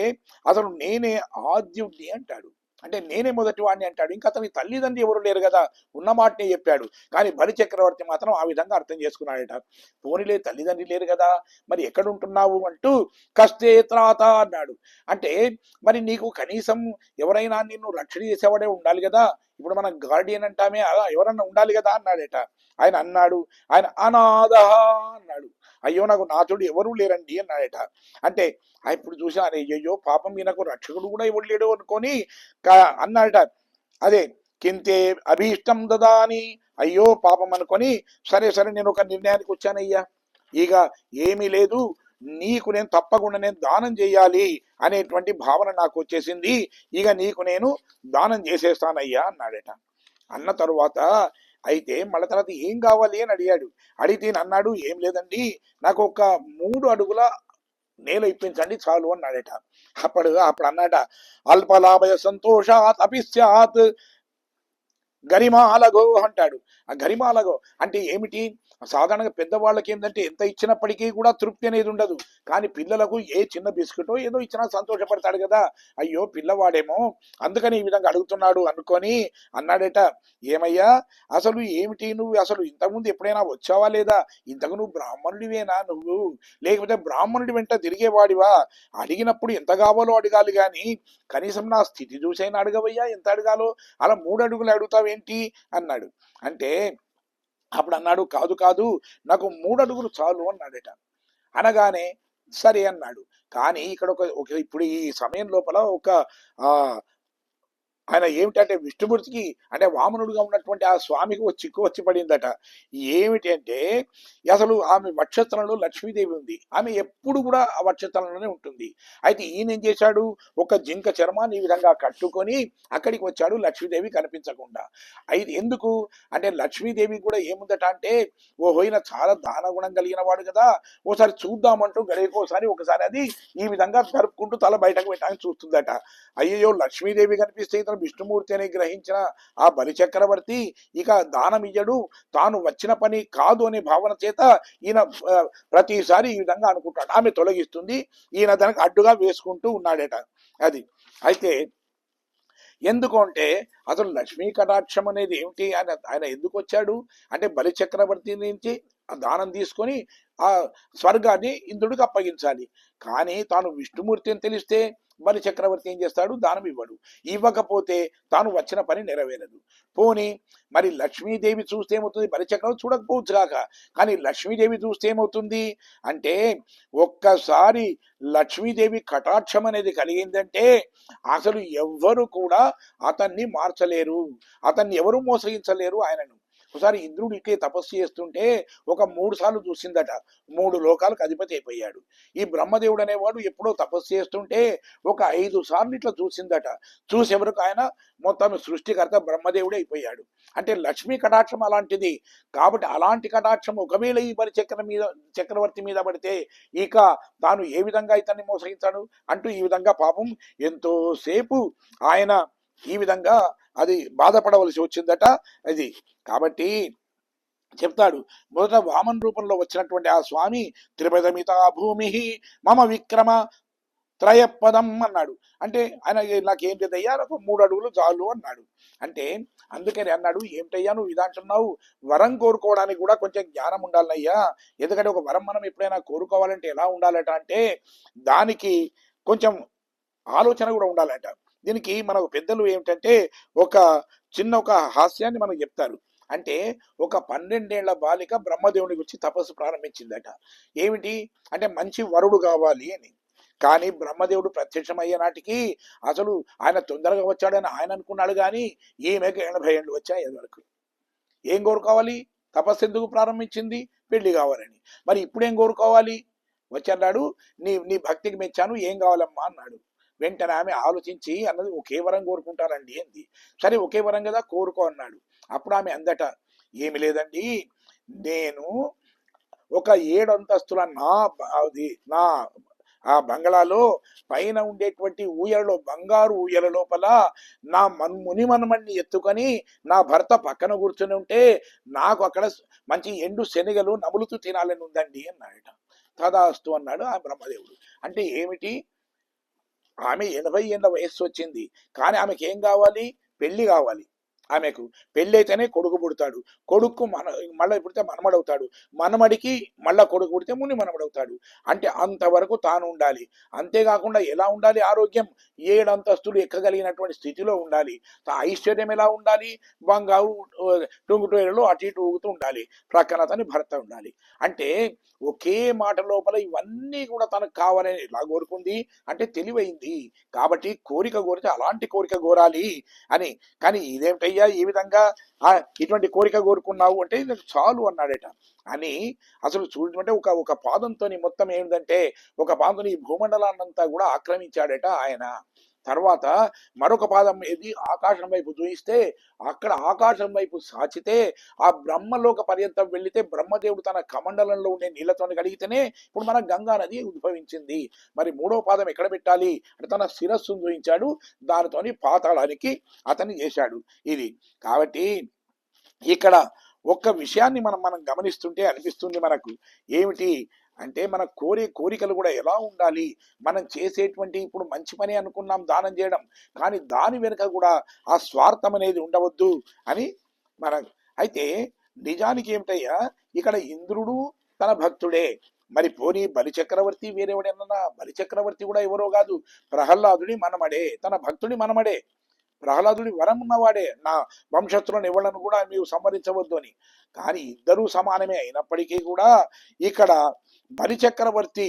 అసలు నేనే ఆద్యుడిని అంటాడు. అంటే నేనే మొదటి వాడిని అంటాడు. ఇంకా అతని తల్లిదండ్రి ఎవరు లేరు కదా, ఉన్న మాటనే చెప్పాడు. కానీ బలి చక్రవర్తి మాత్రం ఆ విధంగా అర్థం చేసుకున్నాడట. పోనీలే తల్లిదండ్రి లేరు కదా, మరి ఎక్కడుంటున్నావు అంటూ కస్తే త్రాత అన్నాడు. అంటే మరి నీకు కనీసం ఎవరైనా నిన్ను రక్షణ చేసేవాడే ఉండాలి కదా, ఇప్పుడు మనం గార్డియన్ అంటామే, అలా ఎవరన్నా ఉండాలి కదా అన్నాడట. ఆయన అన్నాడు, ఆయన అనాథ అన్నాడు. అయ్యో నాకు నాథుడు ఎవరూ లేరండి అన్నాడట. అంటే ఇప్పుడు చూసా, అయ్యో పాపం ఈయనకు రక్షకుడు కూడా ఎవడు లేడు అనుకొని అన్నాడట. అదే కింతే అభీష్టం దదాని, అయ్యో పాపం అనుకొని సరే సరే నేను ఒక నిర్ణయానికి వచ్చానయ్యా, ఇక ఏమీ లేదు, నీకు నేను తప్పకుండా నేను దానం చేయాలి అనేటువంటి భావన నాకు వచ్చేసింది, ఇక నీకు నేను దానం చేసేస్తానయ్యా అన్నాడట. అన్న తరువాత అయితే మళ్ళీ తర్వాత ఏం కావాలి అని అడిగాడు. అడిగితే అన్నాడు, ఏం లేదండి, నాకు ఒక 3 అడుగుల నేల ఇప్పించండి చాలు అన్నాడట. అప్పుడు అన్నాడ, అల్పలాభయ సంతోషాత్ అపిస్యాత్ గరిమాలగో అంటాడు. ఆ గరిమాలగో అంటే ఏమిటి? సాధారణంగా పెద్దవాళ్ళకి ఏంటంటే ఎంత ఇచ్చినప్పటికీ కూడా తృప్తి అనేది ఉండదు, కానీ పిల్లలకు ఏ చిన్న బిస్కెటో ఏదో ఇచ్చినా సంతోషపడతాడు కదా. అయ్యో పిల్లవాడేమో అందుకని ఈ విధంగా అడుగుతున్నాడు అనుకొని అన్నాడట, ఏమయ్యా అసలు ఏమిటి, నువ్వు అసలు ఇంతకుముందు ఎప్పుడైనా వచ్చావా లేదా, ఇంతకు నువ్వు బ్రాహ్మణుడివేనా, నువ్వు లేకపోతే బ్రాహ్మణుడి వెంట తిరిగేవాడివా, అడిగినప్పుడు ఎంత కావాలో అడగాలి కానీ కనీసం నా స్థితి చూసైనా అడగవయ్యా, ఎంత అడగాలో, అలా 3 అడుగులు అడుగుతావేంటి అన్నాడు. అంటే అప్పుడు అన్నాడు, కాదు కాదు నాకు 3 అడుగులు చాలు అన్నాడట. అనగానే సరే అన్నాడు. కానీ ఇక్కడ ఇప్పుడు ఈ సమయం లోపల ఒక ఆయన ఏమిటంటే విష్ణుమూర్తికి అంటే వామనుడుగా ఉన్నటువంటి ఆ స్వామికి చిక్కు వచ్చి పడిందట. ఏమిటి అంటే అసలు ఆమె వక్షస్థలంలో లక్ష్మీదేవి ఉంది, ఆమె ఎప్పుడు కూడా ఆ వక్షస్థలంలోనే ఉంటుంది. అయితే ఈయన ఏం చేశాడు, ఒక జింక చర్మాన్ని ఈ విధంగా కట్టుకొని అక్కడికి వచ్చాడు లక్ష్మీదేవి కనిపించకుండా. అయితే ఎందుకు అంటే లక్ష్మీదేవి కూడా ఏముందట అంటే, ఓహోయిన చాలా దానగుణం కలిగిన వాడు కదా, ఓసారి చూద్దామంటూ గడియకోసారి ఒకసారి అది ఈ విధంగా జరుపుకుంటూ తల బయటకు పెట్టడానికి చూస్తుందట. అయ్యో లక్ష్మీదేవి కనిపిస్తే ఇతను విష్ణుమూర్తి అని గ్రహించిన ఆ బలి చక్రవర్తి ఇక దానం ఇయ్యడు, తాను వచ్చిన పని కాదు అనే భావన చేత ఈయన ప్రతిసారి ఈ విధంగా అనుకుంటాడు. ఆమె తొలగిస్తుంది, ఈయన దానికి అడ్డుగా వేసుకుంటూ ఉన్నాడట. అది అయితే ఎందుకు అంటే అసలు లక్ష్మీ కటాక్షం అనేది ఏమిటి, ఆయన ఎందుకు వచ్చాడు అంటే బలి చక్రవర్తి నుంచి ఆ దానం తీసుకొని ఆ స్వర్గాన్ని ఇంద్రుడికి అప్పగించాలి. కానీ తాను విష్ణుమూర్తి అని తెలిస్తే బలి చక్రవర్తి ఏం చేస్తాడు, దానం ఇవ్వడు. ఇవ్వకపోతే తాను వచ్చిన పని నెరవేరదు. పోని మరి లక్ష్మీదేవి చూస్తే ఏమవుతుంది, బలి చక్రవర్తి చూడకపోవచ్చు కాక, కానీ లక్ష్మీదేవి చూస్తే ఏమవుతుంది అంటే ఒక్కసారి లక్ష్మీదేవి కటాక్షం అనేది కలిగిందంటే అసలు ఎవ్వరు కూడా అతన్ని మార్చలేరు, అతన్ని ఎవరు మోసగించలేరు ఆయనను. ఒకసారి ఇంద్రుడు ఇట్లే తపస్సు చేస్తుంటే ఒక 3 సార్లు చూసిందట, 3 లోకాలకు అధిపతి అయిపోయాడు. ఈ బ్రహ్మదేవుడు అనేవాడు ఎప్పుడో తపస్సు చేస్తుంటే ఒక 5 సార్లు ఇట్లా చూసిందట. చూసేవరకు ఆయన మొత్తం సృష్టికర్త బ్రహ్మదేవుడే అయిపోయాడు. అంటే లక్ష్మీ కటాక్షం అలాంటిది. కాబట్టి అలాంటి కటాక్షం ఒకవేళ ఈ బలి చక్రవర్తి మీద పడితే ఇక తాను ఏ విధంగా ఇతన్ని మోసగించాడు అంటూ ఈ విధంగా పాపం ఎంతోసేపు ఆయన ఈ విధంగా అది బాధపడవలసి వచ్చిందట. అది కాబట్టి చెప్తాడు, మొదట వామన్ రూపంలో వచ్చినటువంటి ఆ స్వామి త్రిపదమిత భూమి మమ విక్రమ త్రయపదం అన్నాడు. అంటే ఆయన నాకేం లేదయ్యా, నాకు 3 అడుగులు చాలు అన్నాడు. అంటే అందుకని అన్నాడు, ఏమిటయ్యా నువ్వు ఇది అంటున్నావు, వరం కోరుకోవడానికి కూడా కొంచెం జ్ఞానం ఉండాలయ్యా. ఎందుకంటే ఒక వరం మనం ఎప్పుడైనా కోరుకోవాలంటే ఎలా ఉండాలట అంటే దానికి కొంచెం ఆలోచన కూడా ఉండాలట. దీనికి మనకు పెద్దలు ఏమిటంటే ఒక హాస్యాన్ని మనకు చెప్తారు. అంటే ఒక 12 ఏళ్ల బాలిక బ్రహ్మదేవుని గురించి తపస్సు ప్రారంభించిందట. ఏమిటి అంటే మంచి వరుడు కావాలి అని. కానీ బ్రహ్మదేవుడు ప్రత్యక్షమయ్యే నాటికి అసలు ఆయన తొందరగా వచ్చాడని ఆయన అనుకున్నాడు, కానీ ఈమెకు 80 ఏళ్ళు వచ్చాయి వరకు. ఏం కోరుకోవాలి, తపస్సు ఎందుకు ప్రారంభించింది, పెళ్లి కావాలని. మరి ఇప్పుడు ఏం కోరుకోవాలి, వచ్చాడు, నీ భక్తికి మెచ్చాను, ఏం కావాలమ్మా అన్నాడు. వెంటనే ఆమె ఆలోచించి అన్నది, ఒకే వరం కోరుకుంటారండి అంది. సరే ఒకే వరం కదా కోరుకో అన్నాడు. అప్పుడు ఆమె అందట, ఏమి లేదండి, నేను ఒక 7 అంతస్తుల నా ఆ బంగళాలో పైన ఉండేటువంటి ఊయలలో, బంగారు ఊయల లోపల నా మునిమన్మణ్ణి ఎత్తుకొని నా భర్త పక్కన కూర్చొని ఉంటే నాకు అక్కడ మంచి ఎండు శనగలు నములుతూ తినాలని ఉందండి అన్నాడట. తదాస్తు అన్నాడు ఆ బ్రహ్మదేవుడు. అంటే ఏమిటి, ఆమె 80 ఏళ్ళ వయస్సు వచ్చింది. కానీ ఆమెకి ఏం కావాలి? పెళ్లి కావాలి. ఆమెకు పెళ్లి అయితేనే కొడుకు పుడతాడు. కొడుకు మళ్ళీ పుడితే మనమడవుతాడు. మనమడికి మళ్ళా కొడుకు పుడితే ముని మనమడవుతాడు. అంటే అంతవరకు తాను ఉండాలి. అంతేకాకుండా ఎలా ఉండాలి? ఆరోగ్యం 7 అంతస్తులు ఎక్కగలిగినటువంటి స్థితిలో ఉండాలి. ఐశ్వర్యం ఎలా ఉండాలి? బంగారు టుంగుటూరులో అటు ఇటు ఊగుతూ ఉండాలి. ప్రక్కన తని భర్త ఉండాలి. అంటే ఒకే మాట లోపల ఇవన్నీ కూడా తనకు కావాలని ఎలా కోరుకుంది అంటే తెలివైంది. కాబట్టి కోరిక కోరితే అలాంటి కోరిక కోరాలి అని. కానీ ఇదేమిటయ్యా ఈ విధంగా ఇటువంటి కోరిక కోరుకున్నావు అంటే నాకు చాలు అన్నాడట. అని అసలు చూడంటే ఒక పాదంతో మొత్తం ఏంటంటే ఒక పాదంతో ఈ భూమండలాన్నంతా కూడా ఆక్రమించాడట ఆయన. తర్వాత మరొక పాదం ఏది ఆకాశం వైపు చూయిస్తే అక్కడ ఆకాశం వైపు సాచితే ఆ బ్రహ్మలోక పర్యంతం వెళితే బ్రహ్మదేవుడు తన కమండలంలో ఉండే నీళ్లతో కడిగితేనే ఇప్పుడు మన గంగా నది ఉద్భవించింది. మరి మూడో పాదం ఎక్కడ పెట్టాలి అంటే తన శిరస్సును చూయించాడు. దానితోని పాతాళానికి అతన్ని చేశాడు. ఇది కాబట్టి ఇక్కడ ఒక్క విషయాన్ని మనం గమనిస్తుంటే అనిపిస్తుంది మనకు ఏమిటి అంటే మన కోరికలు కూడా ఎలా ఉండాలి. మనం చేసేటువంటి ఇప్పుడు మంచి పని అనుకున్నాం దానం చేయడం, కానీ దాని వెనుక కూడా ఆ స్వార్థం అనేది ఉండవద్దు అని మన. అయితే నిజానికి ఏమిటయ్యా ఇక్కడ ఇంద్రుడు తన భక్తుడే. మరి పోనీ బలిచక్రవర్తి వేరేవాడేమన్నా? బలిచక్రవర్తి కూడా ఎవరో కాదు, ప్రహ్లాదుడి మనమడే, తన భక్తుడి మనమడే. ప్రహ్లాదుడి వరం ఉన్నవాడే, నా వంశస్థులను ఎవళ్ళను కూడా మీరు సంవరించవద్దు అని. కానీ ఇద్దరూ సమానమే అయినప్పటికీ కూడా ఇక్కడ బలిచక్రవర్తి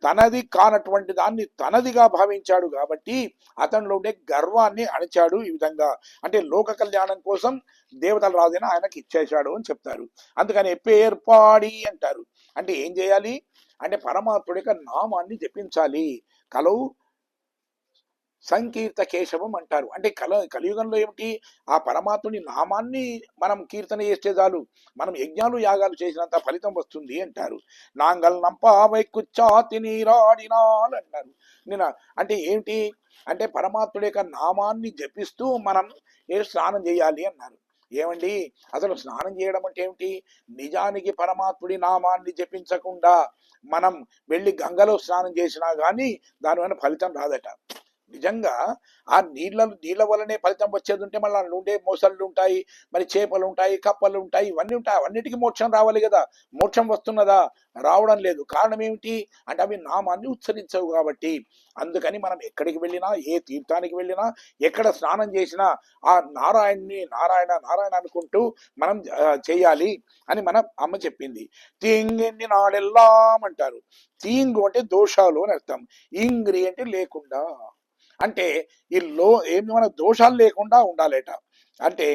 తనది కానటువంటి దాన్ని తనదిగా భావించాడు కాబట్టి అతనిలో ఉండే గర్వాన్ని అణచాడు. ఈ విధంగా అంటే లోక కళ్యాణం కోసం దేవతల రాజైన ఆయనకి ఇచ్చేశాడు అని చెప్తారు. అందుకని పేర్పాడి అంటారు. అంటే ఏం చేయాలి అంటే పరమాత్ముడి యొక్క నామాన్ని జపించాలి. కలవు సంకీర్త కేశవం అంటారు. అంటే కలియుగంలో ఏమిటి? ఆ పరమాత్ముని నామాన్ని మనం కీర్తన చేస్తే చాలు, మనం యజ్ఞాలు యాగాలు చేసినంత ఫలితం వస్తుంది అంటారు. నాంగల్ నంపావై కుచ్చాతి నీరాడినాల్ అంటారు. నేను అంటే ఏమిటి అంటే పరమాత్ముడి యొక్క నామాన్ని జపిస్తూ మనం స్నానం చేయాలి అన్నారు. ఏమండి అసలు స్నానం చేయడం అంటే ఏమిటి? నిజానికి పరమాత్ముడి నామాన్ని జపించకుండా మనం వెళ్ళి గంగలో స్నానం చేసినా కానీ దానివల్ల ఫలితం రాదట. నిజంగా ఆ నీళ్ళ వల్లనే ఫలితం వచ్చేది ఉంటే మళ్ళీ ఉండే మొసళ్ళు ఉంటాయి, మరి చేపలు ఉంటాయి, కప్పలు ఉంటాయి, ఇవన్నీ ఉంటాయి. అవన్నిటికీ మోక్షం రావాలి కదా. మోక్షం వస్తున్నదా? రావడం లేదు. కారణం ఏమిటి అంటే అవి నామాన్ని ఉచ్చరించవు కాబట్టి. అందుకని మనం ఎక్కడికి వెళ్ళినా, ఏ తీర్థానికి వెళ్ళినా, ఎక్కడ స్నానం చేసినా ఆ నారాయణ నారాయణ అనుకుంటూ మనం చేయాలి అని మన అమ్మ చెప్పింది. తీంగెన్ని నాడెల్లాం అంటారు. తీంగు అంటే దోషాలు అని అర్థం. ఇంగ్రి అంటే లేకుండా. అంటే ఏమి మన దోషాలు లేకుండా ఉండాలట. అంటే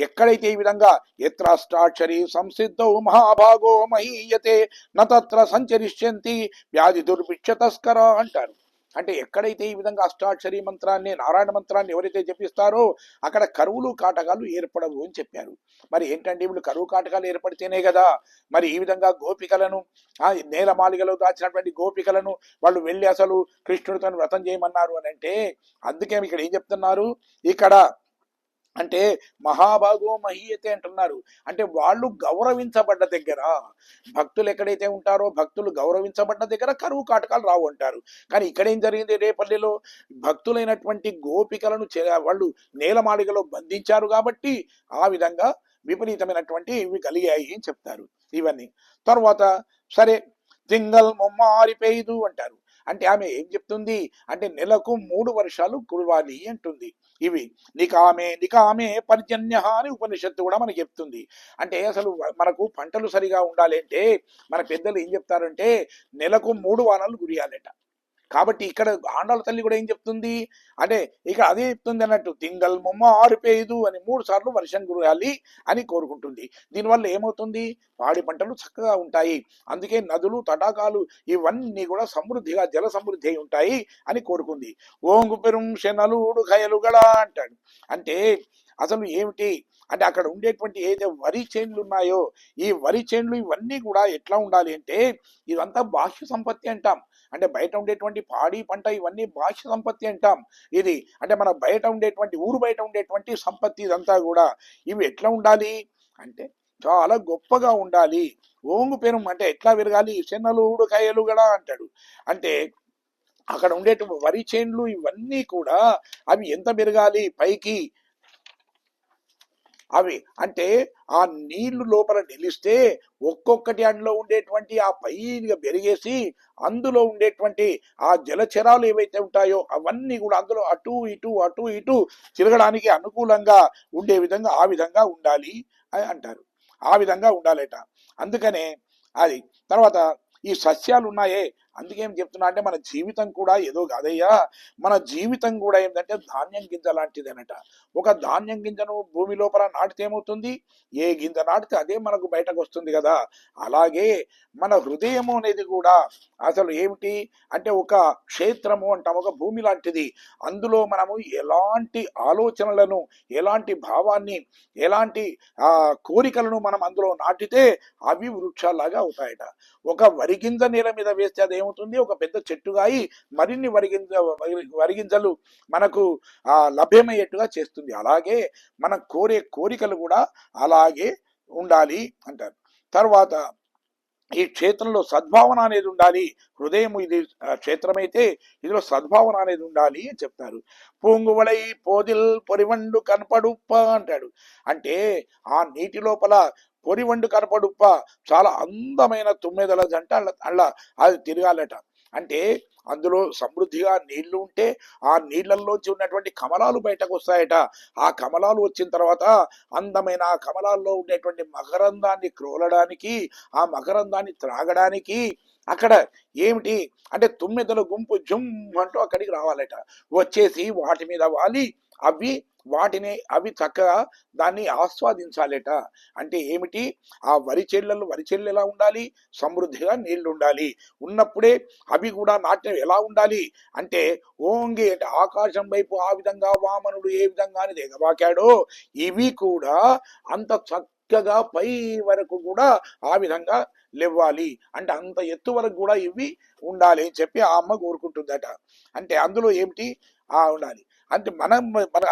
ఎక్కడైతే ఈ విధంగా ఎత్రాష్టాక్షరి సంసిద్ధౌ మహాభాగో మహీయతే నత్ర సంచరిష్యంతి వ్యాధి దుర్భిక్ష తస్కర అంటారు. అంటే ఎక్కడైతే ఈ విధంగా అష్టాక్షరి మంత్రాన్ని, నారాయణ మంత్రాన్ని ఎవరైతే జపిస్తారో అక్కడ కరువులు కాటకాలు ఏర్పడవు అని చెప్పారు. మరి ఏంటంటే ఇప్పుడు కరువు కాటకాలు ఏర్పడితేనే కదా మరి ఈ విధంగా గోపికలను నేలమాలిగలో దాచినటువంటి గోపికలను వాళ్ళు వెళ్ళి అసలు కృష్ణుడితో వ్రతం చేయమన్నారు అని అంటే. అందుకే ఇక్కడ ఏం చెప్తున్నారు ఇక్కడ అంటే మహాభాగో మహీయతే అంటున్నారు. అంటే వాళ్ళు గౌరవించబడ్డ దగ్గర, భక్తులు ఎక్కడైతే ఉంటారో భక్తులు గౌరవించబడ్డ దగ్గర కరువు కాటకాలు రావు అంటారు. కానీ ఇక్కడ ఏం జరిగింది? రేపల్లిలో భక్తులైనటువంటి గోపికలను వాళ్ళు నేలమాళిగలో బంధించారు కాబట్టి ఆ విధంగా విపరీతమైనటువంటి ఇవి కలిగాయి అని చెప్తారు. ఇవన్నీ తర్వాత సరే తింగల్ మొమ్మారిపేదు అంటారు. అంటే ఆమె ఏం చెప్తుంది అంటే నెలకు 3 వర్షాలు కురవాలి అంటుంది. ఇవి నికామే పర్జన్య అని ఉపనిషత్తు కూడా మనకి చెప్తుంది. అంటే అసలు మనకు పంటలు సరిగా ఉండాలి అంటే మన పెద్దలు ఏం చెప్తారంటే నెలకు 3 వానలు కురియాలట. కాబట్టి ఇక్కడ ఆండాళ్ళ తల్లి కూడా ఏం చెప్తుంది అంటే ఇక్కడ అదే చెప్తుంది అన్నట్టు తింగల్ మొమ్మ ఆరిపేదు అని 3 సార్లు వర్షం కురయాలి అని కోరుకుంటుంది. దీనివల్ల ఏమవుతుంది? పాడి పంటలు చక్కగా ఉంటాయి. అందుకే నదులు, తటాకాలు ఇవన్నీ కూడా సమృద్ధిగా జల సమృద్ధి అయి ఉంటాయి అని కోరుకుంది. ఓంగు పెరుం శనలుడు ఖయలుగడా అంటాడు. అంటే అసలు ఏమిటి అంటే అక్కడ ఉండేటువంటి ఏదైతే వరి చేన్లు ఉన్నాయో ఈ వరి చేన్లు ఇవన్నీ కూడా ఎట్లా ఉండాలి అంటే ఇదంతా బాహ్య సంపత్తి అంటాం. అంటే బయట ఉండేటువంటి పాడి పంట ఇవన్నీ బాహ్య సంపత్తి అంటాం. ఇది అంటే మన బయట ఉండేటువంటి ఊరు బయట ఉండేటువంటి సంపత్తి ఇదంతా కూడా ఇవి ఎట్లా ఉండాలి అంటే చాలా గొప్పగా ఉండాలి. ఓంగు పెరుం అంటే ఎట్లా విరగాలి? శనలుడు ఖయలుగడా అంటాడు. అంటే అక్కడ ఉండేటువంటి వరి చేన్లు ఇవన్నీ కూడా అవి ఎంత పెరగాలి పైకి, అవి అంటే ఆ నీళ్లు లోపల నిలిస్తే ఒక్కొక్కటి అందులో ఉండేటువంటి ఆ పైగా పెరిగేసి అందులో ఉండేటువంటి ఆ జలచరాలు ఏవైతే ఉంటాయో అవన్నీ కూడా అందులో అటు ఇటు అటు ఇటు తిరగడానికి అనుకూలంగా ఉండే విధంగా ఆ విధంగా ఉండాలి అని అంటారు. ఆ విధంగా ఉండాలట. అందుకనే అది తర్వాత ఈ సస్యాలు ఉన్నాయే, అందుకేం చెప్తున్నా అంటే మన జీవితం కూడా ఏదో కాదయ్యా, మన జీవితం కూడా ఏంటంటే ధాన్యం గింజ లాంటిదేనట. ఒక ధాన్యం గింజను భూమి లోపల నాటితే ఏమవుతుంది, ఏ గింజ నాటితే అదే మనకు బయటకు వస్తుంది కదా. అలాగే మన హృదయము అనేది కూడా అసలు ఏమిటి అంటే ఒక క్షేత్రము అంటాం, ఒక భూమి లాంటిది. అందులో మనము ఎలాంటి ఆలోచనలను, ఎలాంటి భావాన్ని, ఎలాంటి కోరికలను మనం అందులో నాటితే అవి వృక్షాలాగా అవుతాయట. ఒక వరిగింజ నేల మీద వేస్తే అది ఏమవుతుంది, ఒక పెద్ద చెట్టుగాయి మరిన్ని వరిగింజలు మనకు లభ్యమయ్యేట్టుగా చేస్తుంది. అలాగే మనం కోరే కోరికలు కూడా అలాగే ఉండాలి అంటారు. తర్వాత ఈ క్షేత్రంలో సద్భావన అనేది ఉండాలి. హృదయం ఇది క్షేత్రమైతే ఇందులో సద్భావన అనేది ఉండాలి అని చెప్తారు. పూంగువలై పోదిల్ పొరివండు కనపడుప్ప అంటాడు. అంటే ఆ నీటి లోపల పొరివండు కనపడుప్ప చాలా అందమైన తుమ్మెదల జంట అలా అది తిరగాలట. అంటే అందులో సమృద్ధిగా నీళ్లు ఉంటే ఆ నీళ్లలోంచి ఉన్నటువంటి కమలాలు బయటకు వస్తాయట. ఆ కమలాలు వచ్చిన తర్వాత అందమైన ఆ కమలాల్లో ఉండేటువంటి మకరందాన్ని క్రోలడానికి, ఆ మకరందాన్ని త్రాగడానికి అక్కడ ఏమిటి అంటే తుమ్మెదల గుంపు జుమ్ అంటూ అక్కడికి రావాలట. వచ్చేసి వాటి మీద వాలి అవి చక్కగా దాన్ని ఆస్వాదించాలట. అంటే ఏమిటి, ఆ వరి చెళ్ళు ఎలా ఉండాలి, సమృద్ధిగా నీళ్లు ఉండాలి. ఉన్నప్పుడే అవి కూడా నాట్యం ఎలా ఉండాలి అంటే ఓంగి అంటే ఆకాశం వైపు ఆ విధంగా వామనుడు ఏ విధంగా అని దిగబాకాడో ఇవి కూడా అంత చక్కగా పై వరకు కూడా ఆ విధంగా లేవాలి. అంటే అంత ఎత్తు వరకు కూడా ఇవి ఉండాలి అని చెప్పి ఆ అమ్మ కోరుకుంటుందట. అంటే అందులో ఏమిటి ఉండాలి అంటే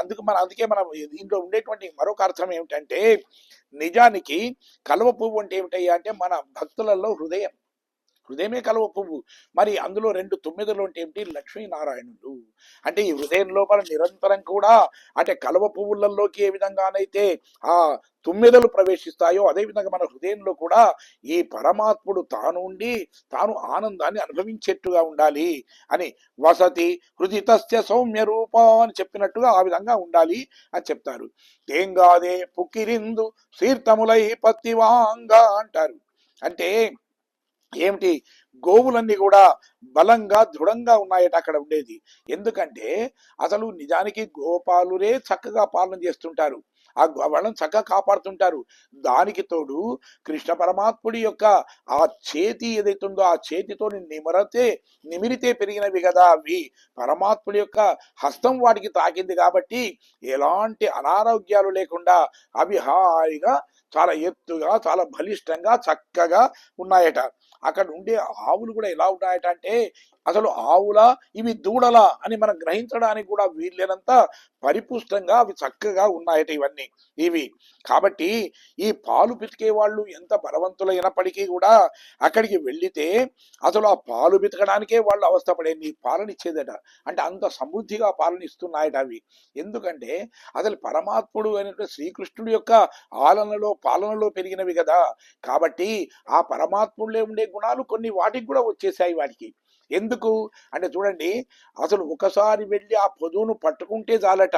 అందుకే మనం దీంట్లో ఉండేటువంటి మరొక అర్థం ఏమిటంటే నిజానికి కలువ పువ్వు అంటే ఏమిటయ్యా అంటే మన భక్తులలో హృదయమే కలువ పువ్వు. మరి అందులో 2 తుమ్మెదలు అంటే ఏమిటి, లక్ష్మీనారాయణుడు. అంటే ఈ హృదయం లోపల నిరంతరం కూడా అంటే కలువ పువ్వులలోకి ఏ విధంగానైతే ఆ తుమ్మెదలు ప్రవేశిస్తాయో అదేవిధంగా మన హృదయంలో కూడా ఈ పరమాత్ముడు తాను ఆనందాన్ని అనుభవించేట్టుగా ఉండాలి అని వసతి హృదితస్య సౌమ్య రూప అని చెప్పినట్టుగా ఆ విధంగా ఉండాలి అని చెప్తారు. తేంగాదే పుక్కిరిందు సీర్తములై పత్తివాంగా అంటారు. అంటే ఏమిటి, గోవులన్నీ కూడా బలంగా దృఢంగా ఉన్నాయట అక్కడ ఉండేది. ఎందుకంటే అసలు నిజానికి గోపాలురే చక్కగా పాలన చేస్తుంటారు, వాళ్ళని చక్కగా కాపాడుతుంటారు. దానికి తోడు కృష్ణ పరమాత్ముడి యొక్క ఆ చేతి ఏదైతుందో ఆ చేతితో నిమిరితే పెరిగినవి కదా అవి. పరమాత్ముడి యొక్క హస్తం వాటికి తాకింది కాబట్టి ఎలాంటి అనారోగ్యాలు లేకుండా అవి హాయిగా చాలా ఎత్తుగా చాలా బలిష్టంగా చక్కగా ఉన్నాయట. అక్కడ ఉండే ఆవులు కూడా ఎలా ఉన్నాయట అంటే అసలు ఆవుల ఇవి దూడల అని మనం గ్రహించడానికి కూడా వీళ్ళేనంత పరిపుష్టంగా అవి చక్కగా ఉన్నాయట ఇవన్నీ ఇవి. కాబట్టి ఈ పాలు పితికే వాళ్ళు ఎంత బలవంతులైనప్పటికీ కూడా అక్కడికి వెళ్ళితే అసలు ఆ పాలు పితకడానికే వాళ్ళు అవస్థపడేది పాలన ఇచ్చేదట. అంటే అంత సమృద్ధిగా పాలన ఇస్తున్నాయట అవి. ఎందుకంటే అసలు పరమాత్ముడు అనేటువంటి శ్రీకృష్ణుడి యొక్క పాలనలో పెరిగినవి కదా. కాబట్టి ఆ పరమాత్ముడిలో ఉండే గుణాలు కొన్ని వాటికి కూడా వచ్చేసాయి వాటికి. ఎందుకు అంటే చూడండి, అసలు ఒకసారి వెళ్ళి ఆ పొదువును పట్టుకుంటే చాలట,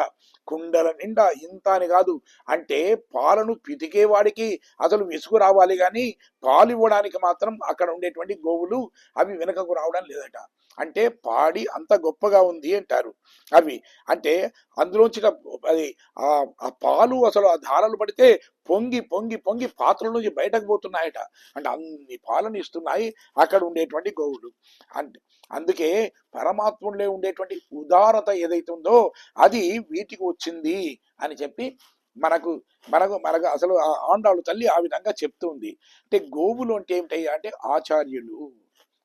కుండల నిండా ఇంత అని కాదు. అంటే పాలను పితికేవాడికి అసలు విసుగు రావాలి కానీ పాలు ఇవ్వడానికి మాత్రం అక్కడ ఉండేటువంటి గోవులు అవి వెనుకకు రావడం లేదట. అంటే పాడి అంత గొప్పగా ఉంది అంటారు అవి. అంటే అందులోంచి అది ఆ పాలు అసలు ఆ ధారలు పడితే పొంగి పొంగి పొంగి పాత్రల నుంచి బయటకు పోతున్నాయట. అంటే అన్ని పాలను ఇస్తున్నాయి అక్కడ ఉండేటువంటి గోవులు. అంటే అందుకే పరమాత్ముడిలో ఉండేటువంటి ఉదారత ఏదైతే ఉందో అది వీటికి వచ్చింది అని చెప్పి మనకు మనకు మనకు అసలు ఆండాళ్ళు తల్లి ఆ విధంగా చెప్తుంది. అంటే గోవులు అంటే ఏమిటయ్యా అంటే ఆచార్యులు.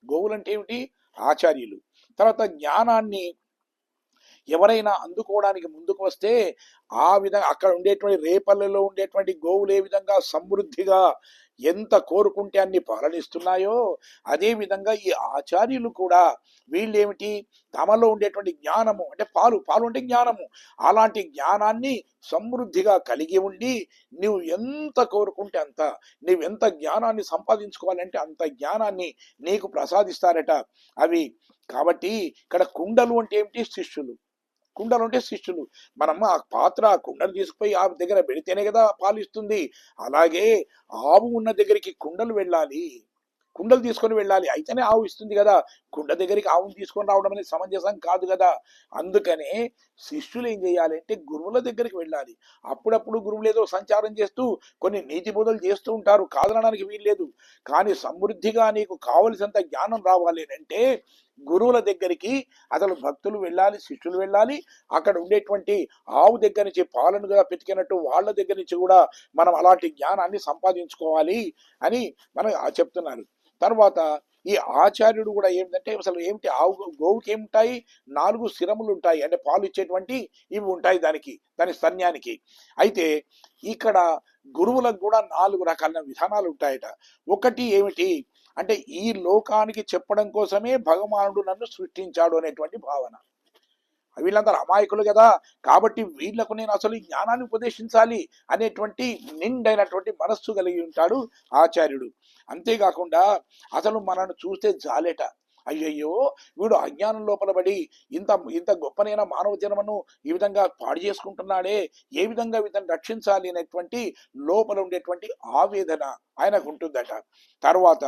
గోవులు అంటే ఏమిటి, ఆచార్యులు. తర్వాత జ్ఞానాన్ని ఎవరైనా అందుకోవడానికి ముందుకు వస్తే ఆ విధంగా అక్కడ ఉండేటువంటి రేపల్లెలో ఉండేటువంటి గోవులు ఏ విధంగా సమృద్ధిగా ఎంత కోరుకుంటే అన్ని పాలనిస్తున్నాయో అదే విధంగా ఈ ఆచార్యులు కూడా వీళ్ళేమిటి తమలో ఉండేటువంటి జ్ఞానము అంటే పాలు పాలు అంటే జ్ఞానము, అలాంటి జ్ఞానాన్ని సమృద్ధిగా కలిగి ఉండి నువ్వు ఎంత కోరుకుంటే అంత, నువ్వెంత జ్ఞానాన్ని సంపాదించుకోవాలంటే అంత జ్ఞానాన్ని నీకు ప్రసాదిస్తారట అవి. కాబట్టి ఇక్కడ కుండలు అంటే ఏమిటి? శిష్యులు. కుండలు అంటే శిష్యులు. మనం ఆ పాత్ర ఆ కుండలు తీసుకుపోయి ఆవు దగ్గర పెడితేనే కదా పాలిస్తుంది. అలాగే ఆవు ఉన్న దగ్గరికి కుండలు వెళ్ళాలి, కుండలు తీసుకొని వెళ్ళాలి, అయితేనే ఆవు ఇస్తుంది కదా. కుండ దగ్గరికి ఆవును తీసుకొని రావడం అనేది సమంజసం కాదు కదా. అందుకనే శిష్యులు ఏం చేయాలి అంటే గురువుల దగ్గరికి వెళ్ళాలి. అప్పుడప్పుడు గురువులు ఏదో సంచారం చేస్తూ కొన్ని నీతి బోధలు చేస్తూ ఉంటారు, కాదనడానికి వీల్లేదు. కానీ సమృద్ధిగా నీకు కావలసినంత జ్ఞానం రావాలి అంటే గురువుల దగ్గరికి అసలు భక్తులు వెళ్ళాలి, శిష్యులు వెళ్ళాలి. అక్కడ ఉండేటువంటి ఆవు దగ్గర నుంచి పాలనుగా పెతికినట్టు వాళ్ళ దగ్గర నుంచి కూడా మనం అలాంటి జ్ఞానాన్ని సంపాదించుకోవాలి అని మనం చెప్తున్నారు. తర్వాత ఈ ఆచార్యుడు కూడా ఏమిటంటే అసలు ఏమిటి ఆవు గోవుకి ఏముంటాయి? 4 శిరములు ఉంటాయి, అంటే పాలు ఇచ్చేటువంటి ఇవి ఉంటాయి దాని స్తన్యానికి. అయితే ఇక్కడ గురువులకు కూడా 4 రకాల విధానాలు ఉంటాయట. ఒకటి ఏమిటి అంటే ఈ లోకానికి చెప్పడం కోసమే భగవానుడు నన్ను సృష్టించాడు అనేటువంటి భావన. వీళ్ళందరూ అమాయకులు కదా, కాబట్టి వీళ్లకు నేను అసలు ఈ జ్ఞానాన్ని ఉపదేశించాలి అనేటువంటి నిండైనటువంటి మనస్సు కలిగి ఉంటాడు ఆచార్యుడు. అంతేకాకుండా అసలు మనను చూస్తే జాలేట, అయ్యయ్యో వీడు అజ్ఞానం లోపల పడి ఇంత ఇంత గొప్పనైన మానవ జన్మను ఈ విధంగా పాడు చేసుకుంటున్నాడే, ఏ విధంగా వీటిని రక్షించాలి అనేటువంటి లోపల ఉండేటువంటి ఆవేదన ఆయనకు ఉంటుందట. తర్వాత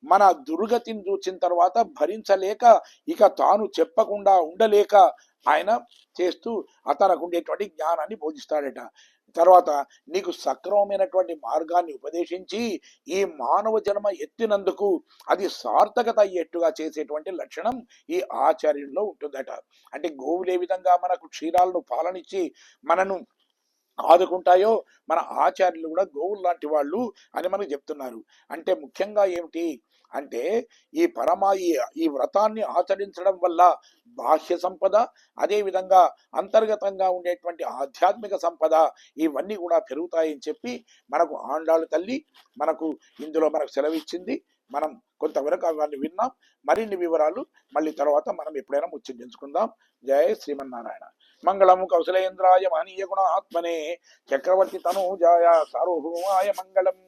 మన దుర్గతిని చూసిన తర్వాత భరించలేక ఇక తాను చెప్పకుండా ఉండలేక ఆయన చేస్తూ తనకు ఉండేటువంటి జ్ఞానాన్ని బోధిస్తాడట. తర్వాత నీకు సక్రమమైనటువంటి మార్గాన్ని ఉపదేశించి ఈ మానవ జన్మ ఎత్తినందుకు అది సార్థకత అయ్యేట్టుగా చేసేటువంటి లక్షణం ఈ ఆచార్యుల్లో ఉంటుందట. అంటే గోవులు ఏ విధంగా మనకు క్షీరాలను పాలనిచ్చి మనను ఆదుకుంటాయో మన ఆచార్యులు కూడా గోవులు లాంటి వాళ్ళు అని మనకు చెప్తున్నారు. అంటే ముఖ్యంగా ఏమిటి అంటే ఈ ఈ వ్రతాన్ని ఆచరించడం వల్ల బాహ్య సంపద, అదేవిధంగా అంతర్గతంగా ఉండేటువంటి ఆధ్యాత్మిక సంపద ఇవన్నీ కూడా పెరుగుతాయని చెప్పి మనకు ఆండాళ్ళ తల్లి మనకు ఇందులో మనకు సెలవిచ్చింది. మనం కొంతవరకు అవన్నీ విన్నాం. మరిన్ని వివరాలు మళ్ళీ తర్వాత మనం ఎప్పుడైనా ముచ్చటించుకుందాం. జయ శ్రీమన్నారాయణ. మంగళం కౌశలేంద్రాయ మహనీయ గుణ ఆత్మనే చక్రవర్తి తనూజాయ సార్వభౌమాయ మంగళం.